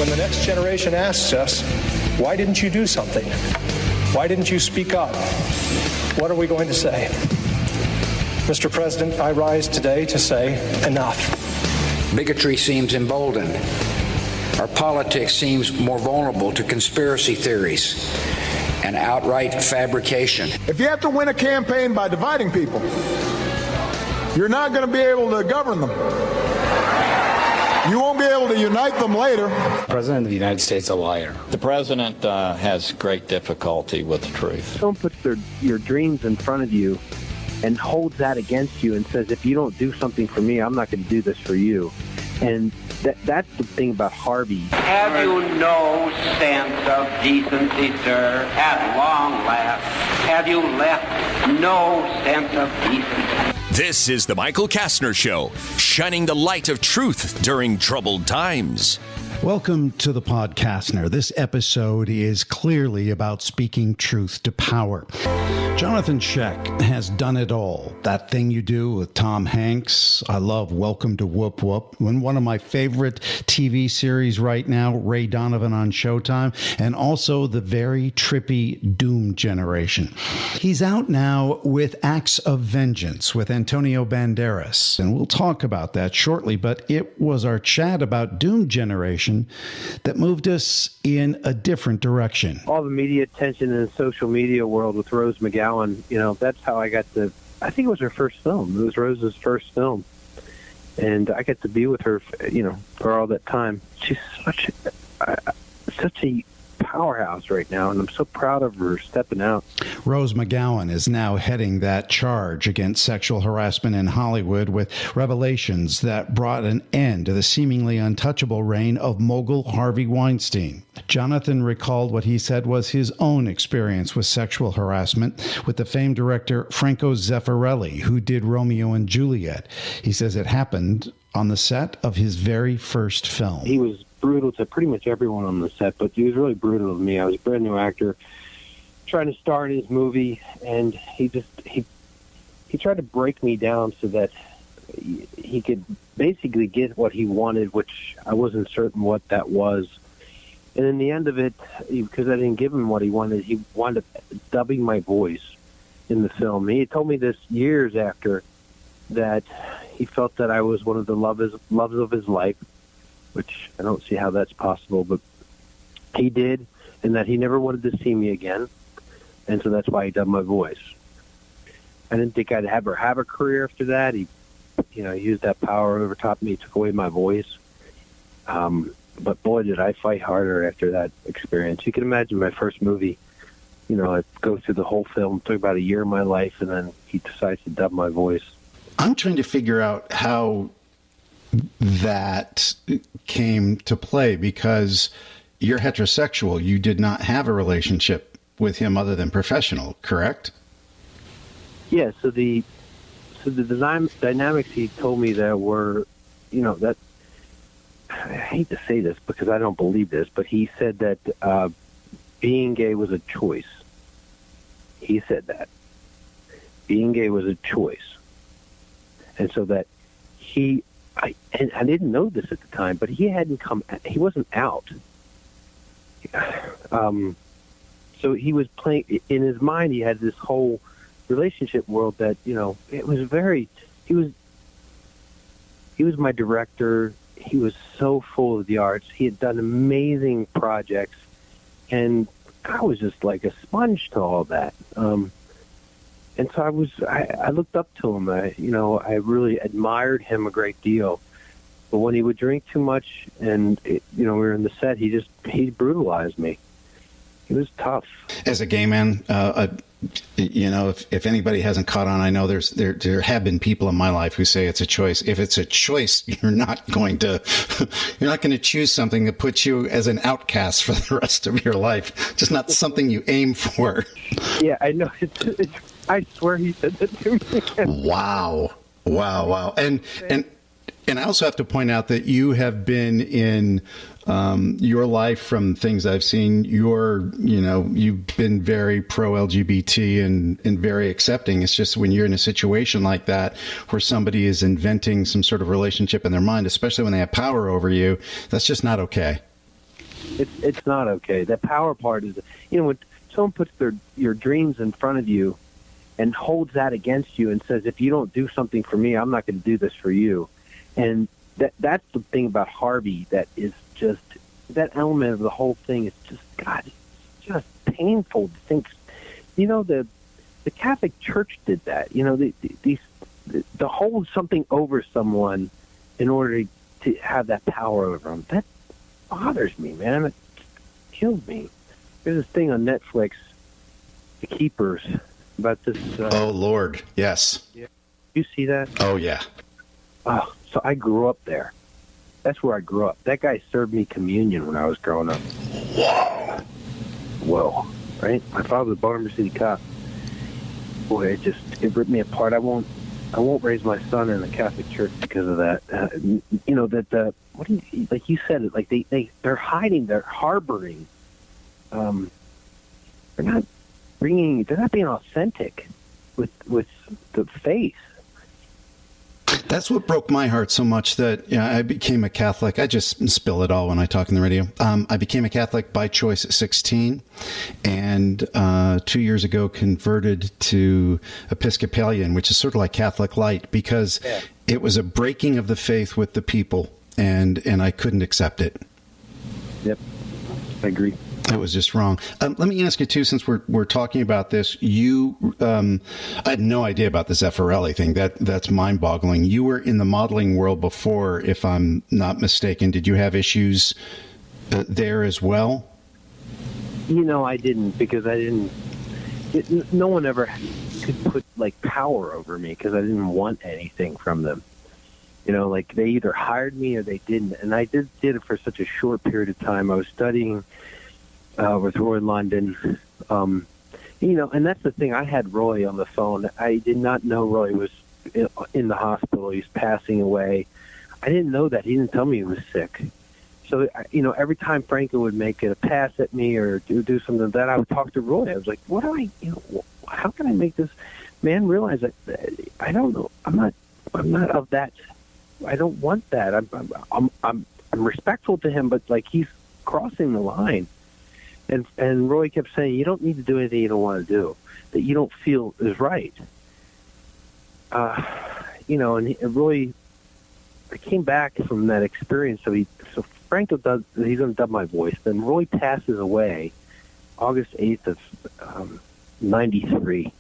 when the next generation asks us, why didn't you do something? Why didn't you speak up? What are we going to say? Mr. President, I rise today to say enough. Bigotry seems emboldened. Our politics seems more vulnerable to conspiracy theories and outright fabrication. If you have to win a campaign by dividing people, you're not going to be able to govern them. You won't be able to unite them later. The President of the United States is a liar. The President has great difficulty with the truth. Someone puts your dreams in front of you and holds that against you and says, if you don't do something for me, I'm not going to do this for you. And that's the thing about Harvey. Have you no sense of decency, sir? At long last, have you left no sense of decency? This is the Michael Kastner Show, shining the light of truth during troubled times. Welcome to the podCASTNER. This episode is clearly about speaking truth to power. Johnathon Schaech has done it all. That Thing You Do with Tom Hanks. I love Welcome to Whoop Whoop. One of my favorite TV series right now, Ray Donovan on Showtime, and also the very trippy Doom Generation. He's out now with Acts of Vengeance with Antonio Banderas, and we'll talk about that shortly, but it was our chat about Doom Generation that moved us in a different direction. All the media attention in the social media world with Rose McGowan, that's how I got to, I think it was her first film. It was Rose's first film. And I got to be with her, for all that time. She's such a powerhouse right now, and I'm so proud of her stepping out. Rose McGowan is now heading that charge against sexual harassment in Hollywood with revelations that brought an end to the seemingly untouchable reign of mogul Harvey Weinstein. Johnathon recalled what he said was his own experience with sexual harassment with the famed director Franco Zeffirelli, who did Romeo and Juliet. He says it happened on the set of his very first film. He was brutal to pretty much everyone on the set, but he was really brutal to me. I was a brand new actor trying to star in his movie, and he tried to break me down so that he could basically get what he wanted, which I wasn't certain what that was. And in the end of it, because I didn't give him what he wound up dubbing my voice in the film. He had told me this years after, that he felt that I was one of the loves of his life, which I don't see how that's possible, but he did, and that he never wanted to see me again, and so that's why he dubbed my voice. I didn't think I'd ever have a career after that. He used that power over top of me, took away my voice. But boy, did I fight harder after that experience. You can imagine my first movie, I go through the whole film, it took about a year of my life, and then he decides to dub my voice. I'm trying to figure out how that came to play, because you're heterosexual. You did not have a relationship with him other than professional, correct? Yeah, so the dynamics he told me that were, that, I hate to say this because I don't believe this, but he said that being gay was a choice. He said that. Being gay was a choice. And so that I didn't know this at the time, but he wasn't out. So he was playing, in his mind, he had this whole relationship world that, it was he was my director. He was so full of the arts. He had done amazing projects, and I was just like a sponge to all that. And so I looked up to him. I really admired him a great deal. But when he would drink too much and, we were in the set, he brutalized me. He was tough. As a gay man, if anybody hasn't caught on, I know there have been people in my life who say it's a choice. If it's a choice, you're not going to choose something that puts you as an outcast for the rest of your life. Just not something you aim for. Yeah, I know. I swear he said that to me. Wow. And I also have to point out that you have been in your life, from things I've seen, you've been very pro-LGBT and very accepting. It's just when you're in a situation like that where somebody is inventing some sort of relationship in their mind, especially when they have power over you, that's just not okay. It's not okay. The power part is, when someone puts your dreams in front of you and holds that against you and says, if you don't do something for me, I'm not going to do this for you. And that's the thing about Harvey that is just, that element of the whole thing is just, God, it's just painful to think. The Catholic Church did that. The hold something over someone in order to have that power over them. That bothers me, man. It kills me. There's this thing on Netflix, The Keepers, about this. Oh, Lord. Yes. Yeah. You see that? Oh, yeah. Oh, so I grew up there. That's where I grew up. That guy served me communion when I was growing up. Whoa. Right? My father was a Baltimore City cop. Boy, it ripped me apart. I won't raise my son in the Catholic Church because of that. Like you said it, like they're hiding, they're harboring. They're not being authentic with the faith. That's what broke my heart so much that I became a Catholic. I just spill it all when I talk on the radio. I became a Catholic by choice at 16, and 2 years ago converted to Episcopalian, which is sort of like Catholic Light, because it was a breaking of the faith with the people, and I couldn't accept it. Yep, I agree. It was just wrong. Let me ask you, too, since we're talking about this, I had no idea about the Zeffirelli thing. That's mind-boggling. You were in the modeling world before, if I'm not mistaken. Did you have issues there as well? I didn't, because no one ever could put, power over me, because I didn't want anything from them. They either hired me or they didn't. And I did it for such a short period of time. I was studying with Roy London, and that's the thing. I had Roy on the phone. I did not know Roy was in the hospital. He's passing away. I didn't know that. He didn't tell me he was sick. So, every time Franco would make it a pass at me or do something like that, I would talk to Roy. I was like, what do how can I make this man realize that I don't know. I'm not of that. I don't want that. I'm respectful to him, but he's crossing the line. And Roy kept saying, you don't need to do anything you don't want to do, that you don't feel is right. And Roy, I came back from that experience. So Franco he's going to dub my voice. Then Roy passes away August 8th of 93.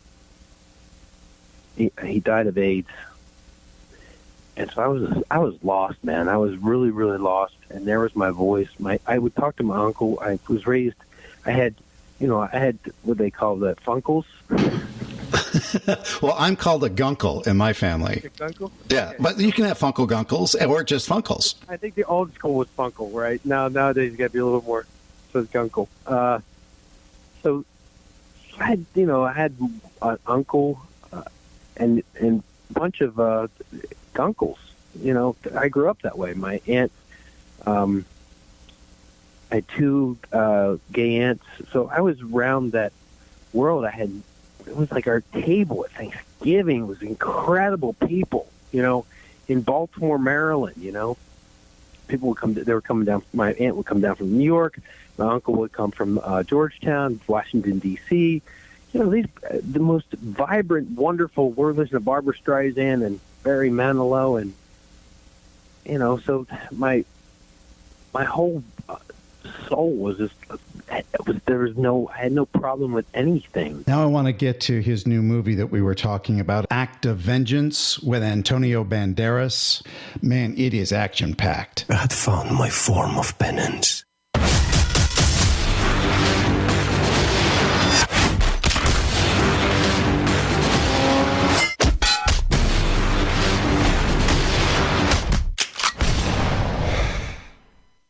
He died of AIDS. And so I was lost, man. I was really, really lost. And there was my voice. I would talk to my uncle. I was raised. I had what they call the funkles. Well, I'm called a gunkle in my family. Gunkle? Yeah, okay. But you can have funkle gunkles or just funkles. I think the old school was funkle, right? Nowadays you got to be a little more. So it's gunkle. So I had an uncle and a bunch of gunkles. I grew up that way. My aunt. I had two gay aunts, so I was around that world. It was like our table at Thanksgiving was incredible people, in Baltimore, Maryland, People would come, they were coming down, my aunt would come down from New York, my uncle would come from Georgetown, Washington, D.C., the most vibrant, wonderful, we're listening to Barbara Streisand and Barry Manilow, and, so my whole soul was just, I had no problem with anything. Now I want to get to his new movie that we were talking about, Act of Vengeance, with Antonio Banderas. Man, it is action-packed. I had found my form of penance.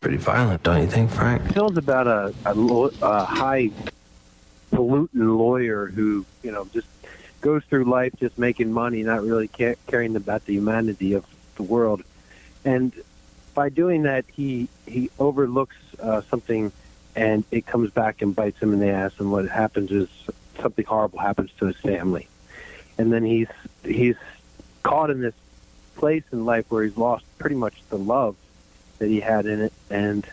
Pretty violent, don't you think, Frank? It tells about a high-pollutant lawyer who, just goes through life just making money, not really caring about the humanity of the world. And by doing that, he overlooks something, and it comes back and bites him in the ass. And what happens is something horrible happens to his family. And then he's caught in this place in life where he's lost pretty much the love that he had in it, and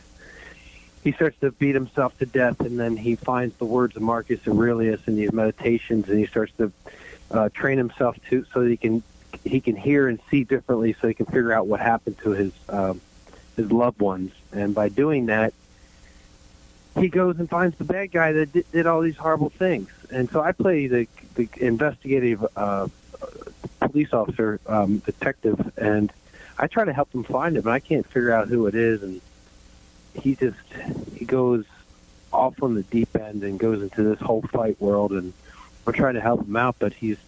he starts to beat himself to death, and then he finds the words of Marcus Aurelius in these meditations, and he starts to train himself so that he can hear and see differently, so he can figure out what happened to his loved ones. And by doing that, he goes and finds the bad guy that did all these horrible things. And so I play the investigative police officer, detective, and I try to help him find him, and I can't figure out who it is. And he goes off on the deep end and goes into this whole fight world, and we're trying to help him out, but he's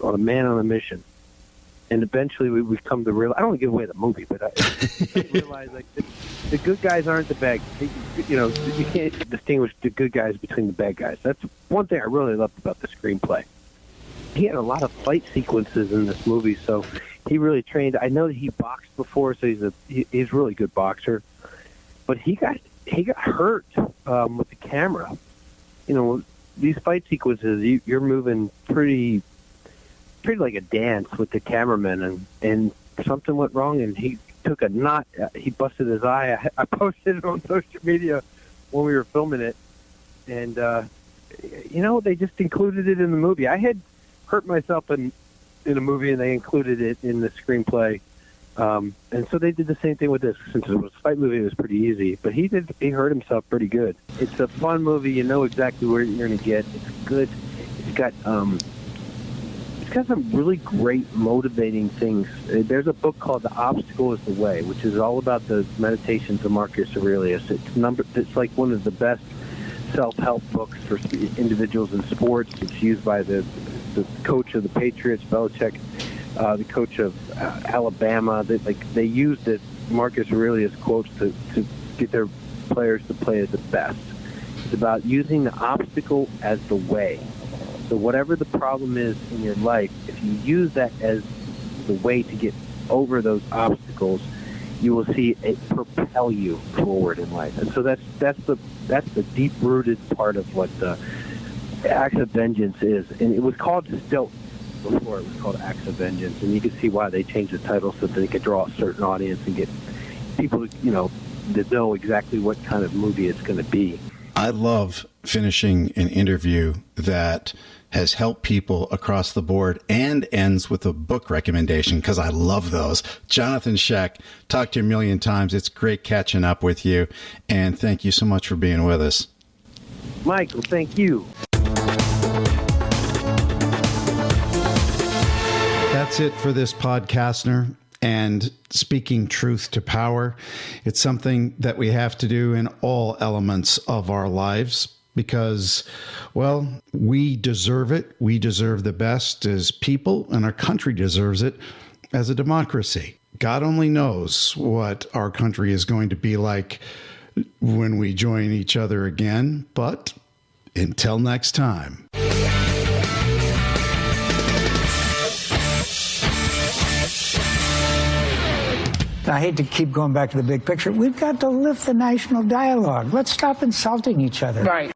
on a mission. And eventually we've come to realize, I don't want to give away the movie, but I realize like the good guys aren't the bad. You can't distinguish the good guys between the bad guys. That's one thing I really loved about the screenplay. He had a lot of fight sequences in this movie, so he really trained. I know that he boxed before, so he's a really good boxer. But he got hurt with the camera. These fight sequences, you're moving pretty like a dance with the cameraman, and something went wrong, and he took a knot. He busted his eye. I posted it on social media when we were filming it, and they just included it in the movie. I had hurt myself in a movie, and they included it in the screenplay. And so they did the same thing with this. Since it was a fight movie, it was pretty easy. But he hurt himself pretty good. It's a fun movie. You know exactly where you're going to get. It's good. It's got some really great motivating things. There's a book called The Obstacle is the Way, which is all about the meditations of Marcus Aurelius. It's like one of the best self-help books for individuals in sports. It's used by the coach of the Patriots, Belichick, the coach of Alabama. They used it, Marcus Aurelius quotes, to get their players to play at the best. It's about using the obstacle as the way. So whatever the problem is in your life, if you use that as the way to get over those obstacles, you will see it propel you forward in life. And so that's the deep-rooted part of what the Acts of Vengeance is. And it was called Stoic before it was called Acts of Vengeance, and you can see why they changed the title so that they could draw a certain audience and get people to know exactly what kind of movie it's going to be. I love finishing an interview that has helped people across the board and ends with a book recommendation, because I love those. Johnathon Schaech, talked to you a million times. It's great catching up with you, and thank you so much for being with us. Michael, thank you. That's it for this podCASTNER and speaking truth to power. It's something that we have to do in all elements of our lives because, well, we deserve it. We deserve the best as people, and our country deserves it as a democracy. God only knows what our country is going to be like when we join each other again. But until next time. I hate to keep going back to the big picture. We've got to lift the national dialogue. Let's stop insulting each other. Right.